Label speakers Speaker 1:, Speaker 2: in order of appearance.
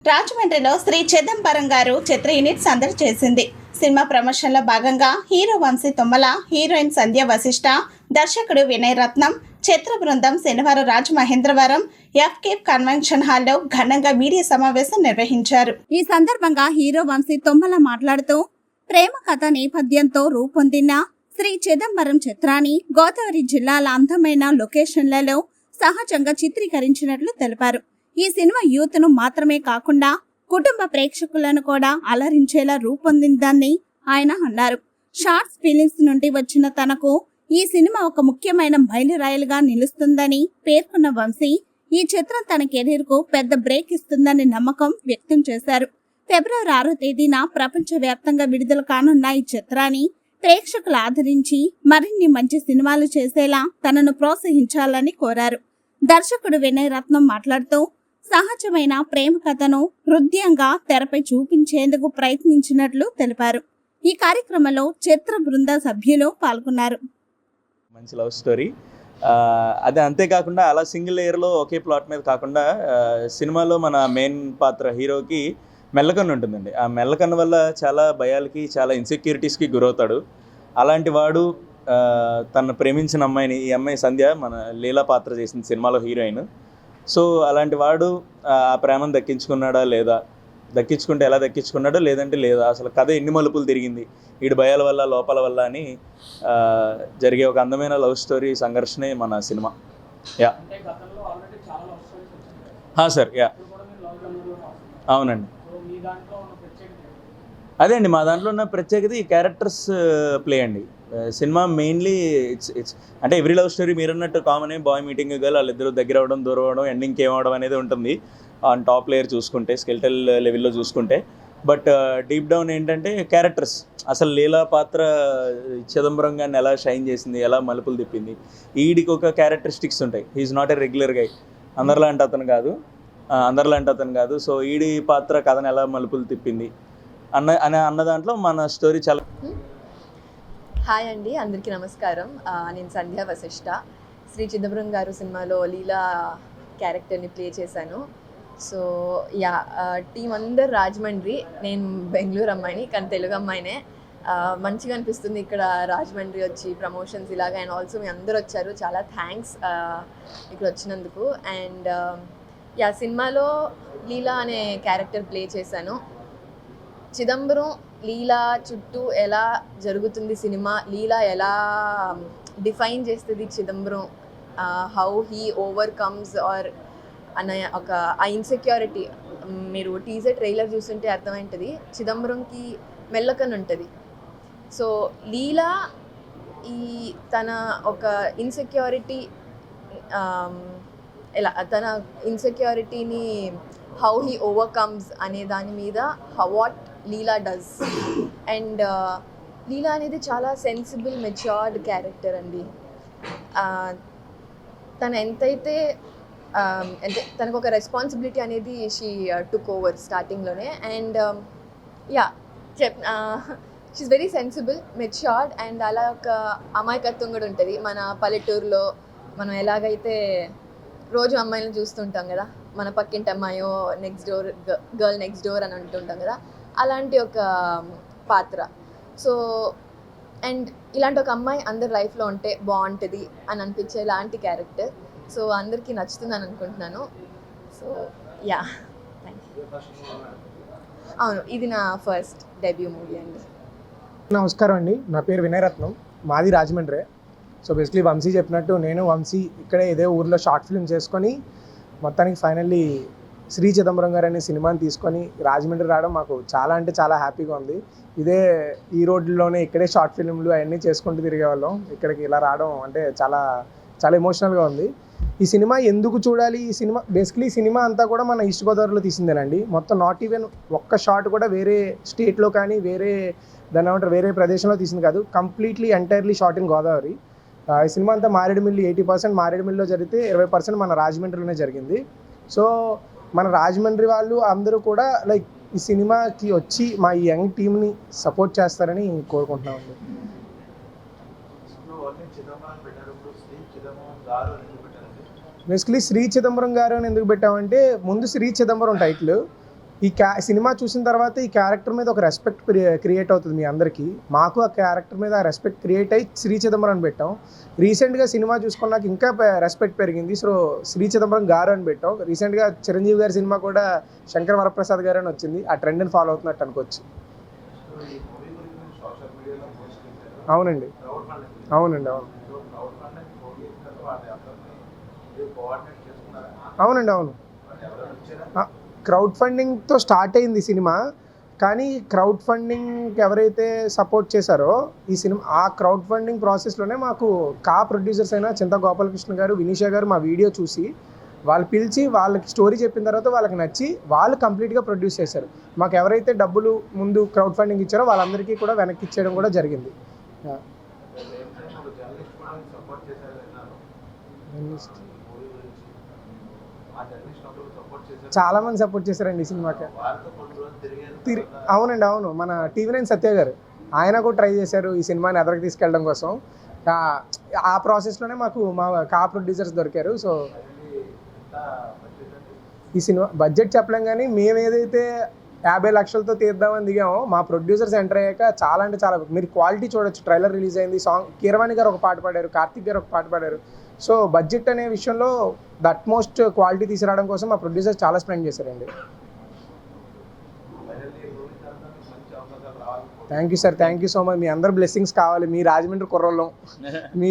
Speaker 1: రాజమండ్రిలో శ్రీ చిదంబరం గారు చిత్ర యూనిట్ సందడి చేసింది. సినిమా ప్రమోషన్లో భాగంగా హీరో వంశీ తుమ్మల, హీరోయిన్ సంధ్య వశిష్ట, దర్శకుడు వినయ్ రత్నం, చిత్ర బృందం శనివారం రాజమహేంద్రవరం ఎఫ్కే కన్వెన్షన్ హాల్లో ఘనంగా మీడియా సమావేశం నిర్వహించారు. ఈ సందర్భంగా హీరో వంశీ తుమ్మల మాట్లాడుతూ ప్రేమ కథ నేపథ్యంతో రూపొందిన శ్రీ చిదంబరం చిత్రాన్ని గోదావరి జిల్లాల అందమైన లొకేషన్లలో సహజంగా చిత్రీకరించినట్లు తెలిపారు. ఈ సినిమా యూత్ ను మాత్రమే కాకుండా కుటుంబ ప్రేక్షకులను కూడా అలరించేలా రూపొందిందని ఆయన అన్నారు. షార్ట్స్ ఫిలిమ్స్ నుండి వచ్చిన తనకు ఈ సినిమా ఒక ముఖ్యమైన మైలురాయిలుగా నిలుస్తుందని పేర్కొన్న వంశీ ఈ చిత్రం తన కెరీర్ కు పెద్ద బ్రేక్ ఇస్తుందని నమ్మకం వ్యక్తం చేశారు. ఫిబ్రవరి 6వ తేదీన ప్రపంచవ్యాప్తంగా విడుదల కానున్న ఈ చిత్రాన్ని ప్రేక్షకులు ఆదరించి మరిన్ని మంచి సినిమాలు చేసేలా తనను ప్రోత్సహించాలని కోరారు. దర్శకుడు వినయ్ రత్నం మాట్లాడుతూ సహజమైన ప్రేమ కథను హృదయంగా తెరపై చూపించేందుకు ప్రయత్నించినట్లు తెలిపారు. ఈ కార్యక్రమంలో చిత్ర బృంద సభ్యులు పాల్గొన్నారు.
Speaker 2: మంచి లవ్ స్టోరీ, అదే అంతేకాకుండా అలా సింగిల్ లేయర్లో ఒకే ప్లాట్ మీద కాకుండా సినిమాలో మన మెయిన్ పాత్ర హీరోకి మెల్లకన్ను ఉంటుందండి. ఆ మెల్లకన్ను వల్ల చాలా భయాలకి, చాలా ఇన్సెక్యూరిటీస్కి గురవుతాడు. అలాంటి వాడు తను ప్రేమించిన అమ్మాయిని, ఈ అమ్మాయి సంధ్య మన లీలా పాత్ర చేసిన సినిమాలో హీరోయిన్. సో అలాంటి వాడు ఆ ప్రేమను దక్కించుకున్నాడా లేదా, దక్కించుకుంటే ఎలా దక్కించుకున్నాడో లేదంటే లేదా, అసలు కథ ఎన్ని మలుపులు తిరిగింది వీడి భయాల వల్ల లోపాల వల్ల అని జరిగే ఒక అందమైన లవ్ స్టోరీ సంఘర్షణే మన సినిమా. యా సార్, యా అవునండి. అదే అండి, మా దాంట్లో ఉన్న ప్రత్యేకత ఈ క్యారెక్టర్స్ ప్లే అండి. సినిమా మెయిన్లీ ఇట్స్ అంటే ఎవ్రీ లవ్ స్టోరీ మీరన్నట్టు కామన్, బాయ్ మీటింగ్ గర్ల్, వాళ్ళిద్దరు దగ్గర అవ్వడం, దూరం అవ్వడం, ఎండింగ్కి ఏమవడం అనేది ఉంటుంది ఆన్ టాప్ లేయర్ చూసుకుంటే, స్కెల్టల్ లెవెల్లో చూసుకుంటే. బట్ డీప్ డౌన్ ఏంటంటే క్యారెక్టర్స్, అసలు లీలా పాత్ర చిదంబరం గారిని ఎలా షైన్ చేసింది, ఎలా మలుపులు తిప్పింది, ఈడికి ఒక క్యారెక్టరిస్టిక్స్ ఉంటాయి. హీఈస్ నాట్ ఎ రెగ్యులర్ గై, అందరిలాంటి అతను కాదు. సో ఈడి పాత్ర కథను ఎలా మలుపులు తిప్పింది అన్న దాంట్లో మన స్టోరీ చాలా.
Speaker 3: హాయ్ అండి, అందరికీ నమస్కారం. నేను సంధ్య వశిష్ట. శ్రీ చిదంబరం గారు సినిమాలో లీలా క్యారెక్టర్ని ప్లే చేశాను. సో యా, టీం అందరు రాజమండ్రి, నేను బెంగళూరు అమ్మాయిని, కానీ తెలుగు అమ్మాయినే. మంచిగా అనిపిస్తుంది ఇక్కడ రాజమండ్రి వచ్చి ప్రమోషన్స్ ఇలాగా. అండ్ ఆల్సో మీ అందరు వచ్చారు, చాలా థ్యాంక్స్ ఇక్కడ వచ్చినందుకు. అండ్ యా, సినిమాలో లీలా అనే క్యారెక్టర్ ప్లే చేశాను. చిదంబరం లీలా చుట్టూ ఎలా జరుగుతుంది సినిమా, లీలా ఎలా డిఫైన్ చేస్తుంది చిదంబరం, హౌ హీ ఓవర్కమ్స్ ఆర్ అన్న ఒక ఆ ఇన్సెక్యూరిటీ. మీరు టీజర్ ట్రైలర్ చూస్తుంటే అర్థమైంటుంది, చిదంబరంకి మెల్లకన్ ఉంటుంది. సో లీలా ఈ తన ఒక ఇన్సెక్యూరిటీ, ఎలా తన ఇన్సెక్యూరిటీని హౌ హీ ఓవర్కమ్స్ అనే దాని మీద వాట్ లీలా డస్. అండ్ లీలా అనేది చాలా సెన్సిబుల్, మెచ్యూర్డ్ క్యారెక్టర్ అండి. తను ఎంతైతే అంటే తనకు ఒక రెస్పాన్సిబిలిటీ అనేది షీ టుక్ ఓవర్ స్టార్టింగ్లోనే. And yeah, she's very sensible, matured. And అలా ఒక అమాయకత్వం కూడా ఉంటుంది. మన పల్లెటూరులో మనం ఎలాగైతే రోజు అమ్మాయిలను చూస్తుంటాం కదా, మన పక్కింటి అమ్మాయో next door girl next door అని అంటుంటాం కదా, అలాంటి ఒక పాత్ర. సో అండ్ ఇలాంటి ఒక అమ్మాయి అందరి లైఫ్లో ఉంటే బాగుంటుంది అని అనిపించే ఇలాంటి క్యారెక్టర్. సో అందరికీ నచ్చుతుందని అనుకుంటున్నాను. So yeah, thank you. అవును, ఇది నా ఫస్ట్ డెబ్యూ మూవీ అండి.
Speaker 4: నమస్కారం అండి, నా పేరు వినయ్ రత్నం, మాది రాజమండ్రి. సో బేసిక్లీ వంశీ చెప్పినట్టు నేను వంశీ ఇక్కడే ఇదే ఊర్లో షార్ట్ ఫిల్మ్ చేసుకొని మొత్తానికి ఫైనల్లీ శ్రీ చిదంబరం గారు అనే సినిమాని తీసుకొని రాజమండ్రి రావడం మాకు చాలా అంటే చాలా హ్యాపీగా ఉంది. ఇదే ఈ రోడ్లోనే ఇక్కడే షార్ట్ ఫిల్మ్లు అవన్నీ చేసుకుంటూ తిరిగేవాళ్ళం. ఇక్కడికి ఇలా రావడం అంటే చాలా చాలా ఎమోషనల్గా ఉంది. ఈ సినిమా ఎందుకు చూడాలి, ఈ సినిమా బేసిక్లీ ఈ సినిమా అంతా కూడా మన ఈస్ట్ గోదావరిలో తీసిందేనండి. మొత్తం నాట్ ఈవెన్ ఒక్క షాట్ కూడా వేరే స్టేట్లో కానీ వేరే దాని ఏమంటారు వేరే ప్రదేశంలో తీసింది కాదు. Completely entirely shot in Godavari. ఈ సినిమా అంతా మారేడుమిల్లి 80% మారేడుమిల్లిలో జరిగితే 20% మన రాజమండ్రిలోనే జరిగింది. సో మన రాజమండ్రి వాళ్ళు అందరూ కూడా లైక్ ఈ సినిమాకి వచ్చి మా ఈ యంగ్ టీమ్ని సపోర్ట్ చేస్తారని కోరుకుంటున్నామండి. బేసిక్లీ శ్రీ చిదంబరం గారు అని ఎందుకు పెట్టామంటే, ముందు శ్రీ చిదంబరం టైటిల్, సినిమా చూసిన తర్వాత ఈ క్యారెక్టర్ మీద ఒక రెస్పెక్ట్ క్రియేట్ అవుతుంది మీ అందరికీ. మాకు ఆ క్యారెక్టర్ మీద ఆ రెస్పెక్ట్ క్రియేట్ అయ్యి శ్రీ చిదంబరం అని పెట్టాం. రీసెంట్గా సినిమా చూసుకున్నాక ఇంకా రెస్పెక్ట్ పెరిగింది. సో శ్రీ చిదంబరం గారు అని పెట్టాం. రీసెంట్గా చిరంజీవి గారి సినిమా కూడా శంకర్ వరప్రసాద్ గారు అని వచ్చింది. ఆ ట్రెండ్ని ఫాలో అవుతున్నట్టు అనుకోవచ్చు. అవునండి అవునండి అవును అవునండి అవును క్రౌడ్ ఫండింగ్తో స్టార్ట్ అయింది సినిమా. కానీ క్రౌడ్ ఫండింగ్ ఎవరైతే సపోర్ట్ చేశారో ఈ సినిమా, ఆ క్రౌడ్ ఫండింగ్ ప్రాసెస్లోనే మాకు ప్రొడ్యూసర్స్ అయిన చింత గోపాలకృష్ణ గారు, వినీషా గారు మా వీడియో చూసి వాళ్ళు పిలిచి వాళ్ళకి స్టోరీ చెప్పిన తర్వాత వాళ్ళకి నచ్చి వాళ్ళు కంప్లీట్గా ప్రొడ్యూస్ చేశారు. మాకు ఎవరైతే డబ్బులు ముందు క్రౌడ్ ఫండింగ్ ఇచ్చారో వాళ్ళందరికీ కూడా వెనక్కి ఇచ్చేయడం కూడా జరిగింది. చాలా మంది సపోర్ట్ చేశారండి ఈ సినిమాకి. అవునండి అవును మన TV9 సత్య గారు ఆయన కూడా ట్రై చేశారు ఈ సినిమాని ఎదరికి తీసుకెళ్ళడం కోసం. ఆ ప్రాసెస్లోనే మాకు మా ప్రొడ్యూసర్స్ దొరికారు. సో ఈ సినిమా బడ్జెట్ చెప్పలేం కానీ మేము ఏదైతే 50 లక్షలతో తీద్దామని దిగామో మా ప్రొడ్యూసర్స్ ఎంటర్ అయ్యాక చాలా అంటే చాలా మీరు క్వాలిటీ చూడొచ్చు. ట్రైలర్ రిలీజ్ అయింది, సాంగ్ కీరవాణి గారు ఒక పాట పాడారు, కార్తిక్ గారు ఒక పాట పాడారు. సో బడ్జెట్ అనే విషయంలో ద అట్మోస్ట్ క్వాలిటీ తీసుకురావడం కోసం మా ప్రొడ్యూసర్స్ చాలా స్పెండ్ చేశారండి. Thank you sir, thank you so much. మీ అందరు బ్లెస్సింగ్స్ కావాలి. మీ రాజమండ్రి కుర్రోళ్ళం, మీ